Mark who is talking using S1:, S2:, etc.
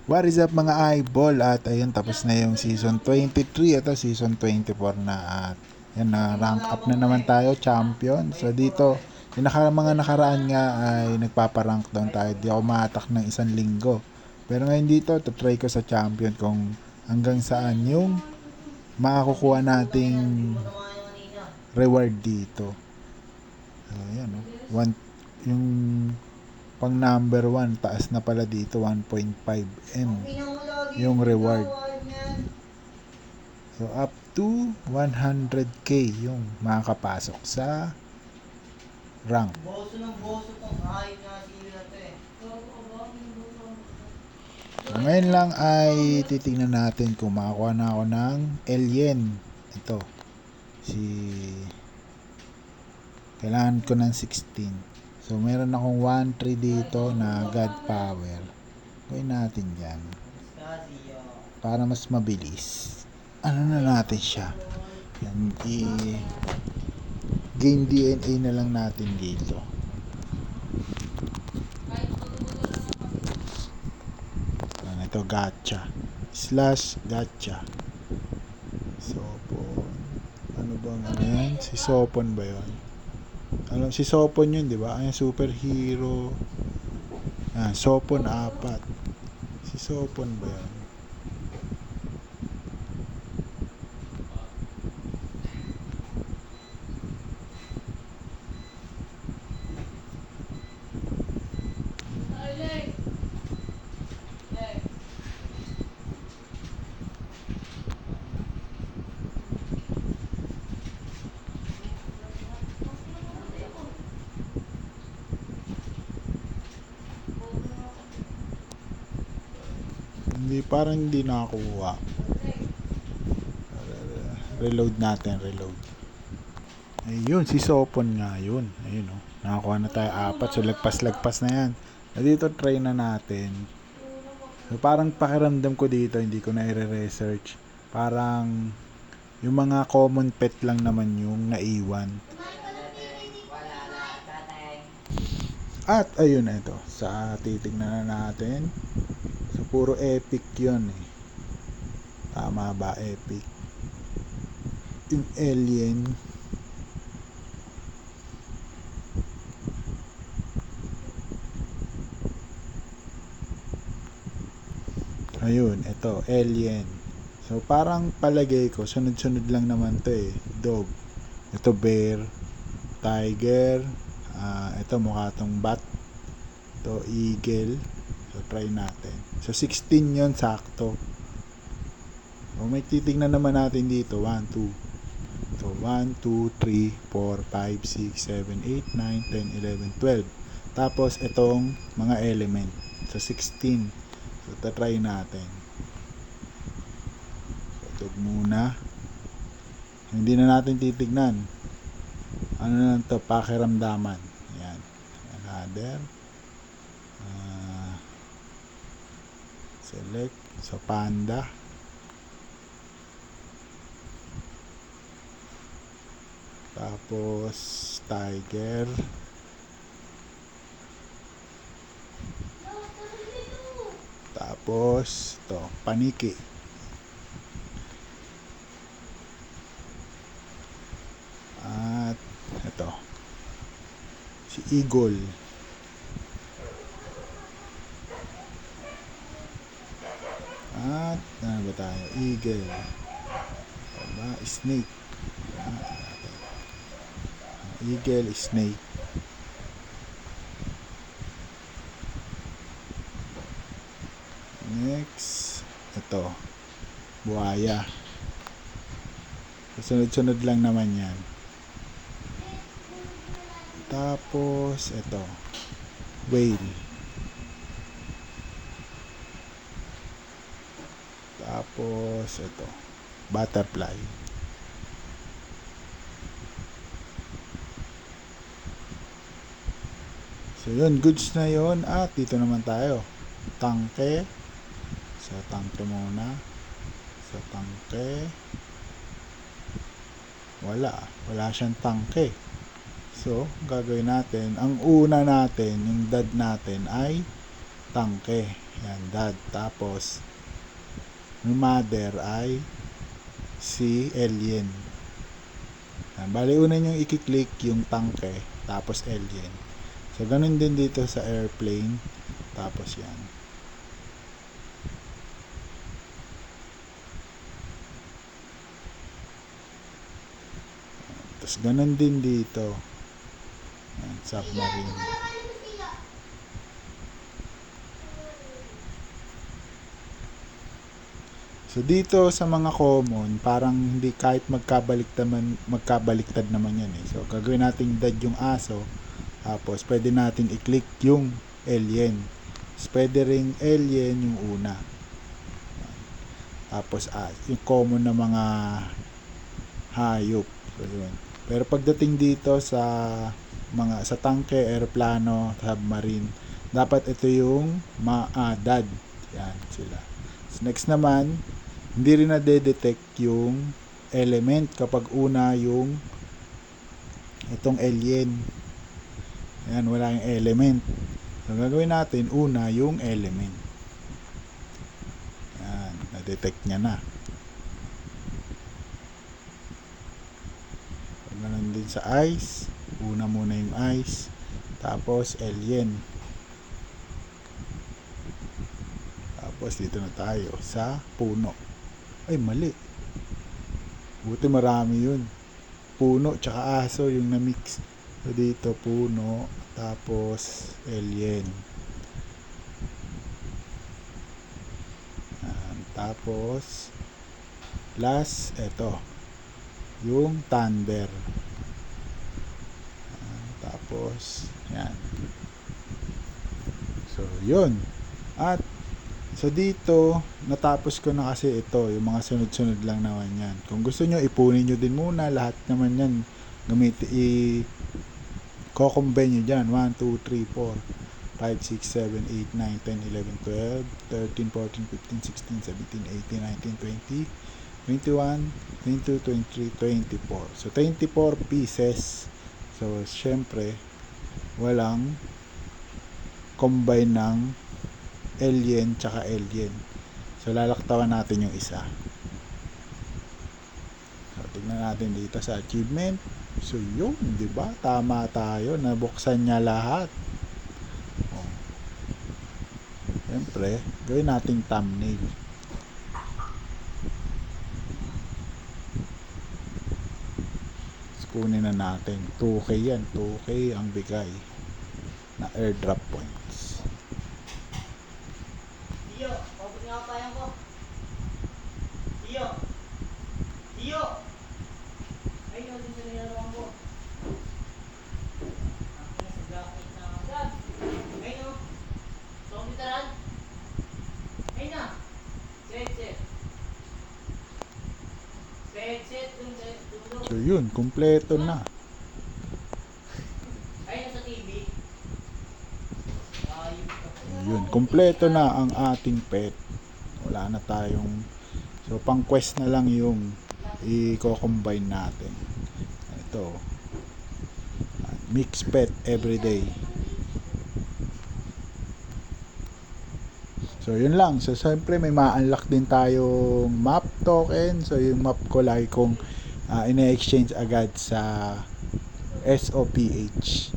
S1: What is up mga eyeball? At ayun, tapos na yung season 23. Ito season 24 na. At yan, na rank up na naman tayo, champion. So dito, yung mga nakaraan nga ay nagpaparank down tayo. Di ako maatak ng isang linggo. Pero ngayon dito, try ko sa champion kung hanggang saan yung makakukuha nating reward dito. So yan, no? Yung pang number 1, taas na pala dito, 1.5M yung reward. So up to 100k yung makakapasok sa rank. So ngayon lang ay titingnan natin kung makakuha na ako ng alien. Ito, kailangan ko ng 16. So meron akong 1-3 dito na God Power. Gawin natin yan para mas mabilis. Ano na natin siya, yan, gain DNA na lang natin dito. Ito, gacha / gacha. Sopon, ano bang ano yan? Si Sopon ba yun? Si Sopon yun, di ba? Ay, superhero. Sopon 4. Si Sopon ba yun? Parang hindi nakakuha. Reload natin, reload. Ayun, si Sopon nga yun. Ayun, oh. Nakakuha na tayo 4. So lagpas na yan. Dito try na natin. So parang pakiramdam ko dito, hindi ko na i-research. Parang yung mga common pet lang naman yung naiwan. At ayun, ito. Sa titignan na natin. So puro epic yun eh. Tama ba, epic? Yung alien, ayun, ito, alien. So parang palagay ko sunod-sunod lang naman to eh. Dog, ito bear, tiger, ito mukha tong bat, ito eagle. So try natin. So 16 yon, sakto. So may titingnan naman natin dito, 1, 2. So 1, 2, 3, 4, 5, 6, 7, 8, 9, 10, 11, 12. Tapos itong mga element. So 16. So tatry natin. So ito muna. Hindi na natin titignan. Ano na to, pakiramdaman. Yan. Another. Select. So panda. Tapos tiger. Tapos to, paniki. At ito, si eagle. At ano ba tayo? Eagle. Diba? Snake. Eagle, snake. Next, ito, buhaya. Sunod-sunod lang naman yan. Tapos ito, whale. Tapos ito, butterfly. So yun, goods na yun. At dito naman tayo, tangke. So tangke muna. So tangke, wala siyang tangke. So gagawin natin, ang una natin, yung dad natin ay tangke. Yan, dad. Tapos, yung mother ay si alien. Yan, bali una nyo i-click yung tangke, tapos alien. So, ganun din dito sa airplane. Tapos yan. Tapos ganun din dito. Yan, submarine. So dito sa mga common, parang hindi kahit magkabaliktad naman yan eh. So gagawin natin dad yung aso, tapos pwede natin i-click yung alien. So, pwede ring alien yung una. Tapos yung common na mga hayop. So yun. Pero pagdating dito sa tangke, aeroplano, submarine, dapat ito yung dad. Yan sila. So next naman, hindi rin na-detect yung element kapag una yung itong alien. Ayan, wala yung element. So, gagawin natin, una yung element. Ayan, na-detect niya na. So, ganun din sa ice. Una muna yung ice. Tapos, alien. Tapos, dito na tayo sa puno. Ay, mali. Buti marami yun. Puno tsaka aso yung na-mix. So, dito puno, tapos alien. Tapos last, eto yung thunder. Tapos yan. So, yun. At so dito, natapos ko na kasi ito, yung mga sunod-sunod lang naman yan. Kung gusto nyo, ipunin nyo din muna, lahat naman yan. Ko-combine nyo dyan, 1, 2, 3, 4, 5, 6, 7, 8, 9, 10, 11, 12, 13, 14, 15, 16, 17, 18, 19, 20, 21, 22, 23, 24. So, 24 pieces. So, syempre, walang combine ng alien tsaka alien. So lalaktawan natin yung isa. So tignan natin dito sa achievement. So yun, di ba? Tama tayo, nabuksan niya lahat. Oh. Siyempre, gawin nating thumbnail. So, kunin na natin. 2K yan, 2K ang bigay na airdrop points.
S2: Iyo, pabot nga pa yan ko. Iyo. Iyo. Ay, no, din sa nilaruan ko. Ang sa jacket na agad. Ay, no. So, bitaran. Ay na. Set. Set, dun sa dulo.
S1: So yun, kumpleto na.
S2: Ay, no, sa TV.
S1: Yun, kumpleto na ang ating pet. Wala na tayong, so pang quest na lang yung i-combine natin. Ito, mix pet everyday. So yun lang. So siyempre may ma-unlock din tayong map token. So yung map ko lagi kong ina-exchange agad sa SOPH.